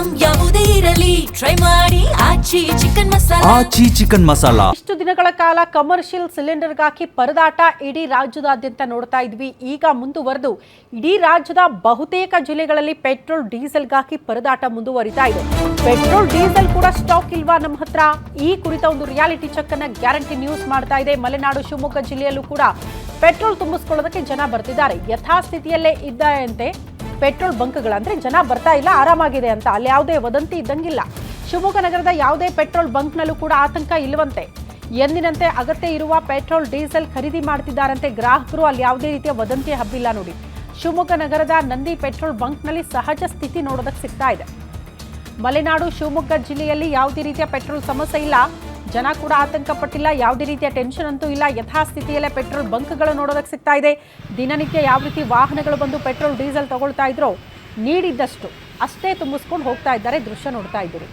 Item ಯಾವುದೇ ಇರಲಿ try ಮಾಡಿ ಆಚಿ ಚಿಕನ್ ಮಸಾಲಾ. ಇಷ್ಟು ದಿನಗಳ ಕಾಲ ಕಮರ್ಷಿಯಲ್ ಸಿಲಿಂಡರ್ಗಾಗಿ ಪರದಾಟ ಇಡೀ ರಾಜ್ಯದಾದ್ಯಂತ ನೋಡ್ತಾ ಇದ್ವಿ. ಈಗ ಮುಂದುವರೆದು ಇಡೀ ರಾಜ್ಯದ ಬಹುತೇಕ ಜಿಲ್ಲೆಗಳಲ್ಲಿ ಪೆಟ್ರೋಲ್ ಡೀಸೆಲ್ಗಾಗಿ ಪರದಾಟ ಮುಂದುವರಿತಾ ಇದೆ. ಪೆಟ್ರೋಲ್ ಡೀಸೆಲ್ ಕೂಡ ಸ್ಟಾಕ್ ಇಲ್ವಾ ನಮ್ಮ ಹತ್ರ? ಈ ಕುರಿತ ಒಂದು ರಿಯಾಲಿಟಿ ಚೆಕ್ ಅನ್ನ ಗ್ಯಾರಂಟಿ ನ್ಯೂಸ್ ಮಾಡ್ತಾ ಇದೆ. ಮಲೆನಾಡು ಶಿವಮೊಗ್ಗ ಜಿಲ್ಲೆಯಲ್ಲೂ ಕೂಡ ಪೆಟ್ರೋಲ್ ತುಂಬಿಸ್ಕೊಳ್ಳೋದಕ್ಕೆ ಜನ ಬರ್ತಿದ್ದಾರೆ. ಯಥಾಸ್ಥಿತಿಯಲ್ಲೇ ಇದ್ದಂತೆ ಪೆಟ್ರೋಲ್ ಬಂಕ್ಗಳ ಅಂದ್ರೆ ಜನ ಬರ್ತಾ ಇಲ್ಲ, ಆರಾಮಾಗಿದೆ ಅಂತ ಅಲ್ಲಿ ಯಾವುದೇ ವದಂತಿ ಇದ್ದಂಗಿಲ್ಲ. ಶಿವಮೊಗ್ಗ ನಗರದ ಯಾವುದೇ ಪೆಟ್ರೋಲ್ ಬಂಕ್ನಲ್ಲೂ ಕೂಡ ಆತಂಕ ಇಲ್ಲವಂತೆ. ಎಂದಿನಂತೆ ಅಗತ್ಯ ಇರುವ ಪೆಟ್ರೋಲ್ ಡೀಸೆಲ್ ಖರೀದಿ ಮಾಡ್ತಿದ್ದಾರಂತೆ ಗ್ರಾಹಕರು. ಅಲ್ಲಿ ಯಾವುದೇ ರೀತಿಯ ವದಂತಿ ಹಬ್ಬಿಲ್ಲ ನೋಡಿ. ಶಿವಮೊಗ್ಗ ನಗರದ ನಂದಿ ಪೆಟ್ರೋಲ್ ಬಂಕ್ನಲ್ಲಿ ಸಹಜ ಸ್ಥಿತಿ ನೋಡೋದಕ್ಕೆ ಸಿಗ್ತಾ ಇದೆ. ಮಲೆನಾಡು ಶಿವಮೊಗ್ಗ ಜಿಲ್ಲೆಯಲ್ಲಿ ಯಾವುದೇ ರೀತಿಯ ಪೆಟ್ರೋಲ್ ಸಮಸ್ಯೆ ಇಲ್ಲ, ಜನ ಕೂಡ ಆತಂಕ ಪಟ್ಟಿಲ್ಲ, ಯಾವುದೇ ರೀತಿಯ ಟೆನ್ಷನ್ ಅಂತೂ ಇಲ್ಲ. ಯಥಾಸ್ಥಿತಿಯಲ್ಲೇ ಪೆಟ್ರೋಲ್ ಬಂಕ್ಗಳು ನೋಡೋದಕ್ಕೆ ಸಿಗ್ತಾ ಇದೆ. ದಿನನಿತ್ಯ ಯಾವ ರೀತಿ ವಾಹನಗಳು ಬಂದು ಪೆಟ್ರೋಲ್ ಡೀಸೆಲ್ ತಗೊಳ್ತಾ ಇದ್ರೋ ನೀಡಿದ್ದಷ್ಟು ಅಷ್ಟೇ ತುಂಬಿಸ್ಕೊಂಡು ಹೋಗ್ತಾ ಇದ್ದಾರೆ. ದೃಶ್ಯ ನೋಡ್ತಾ ಇದ್ದೀರಿ.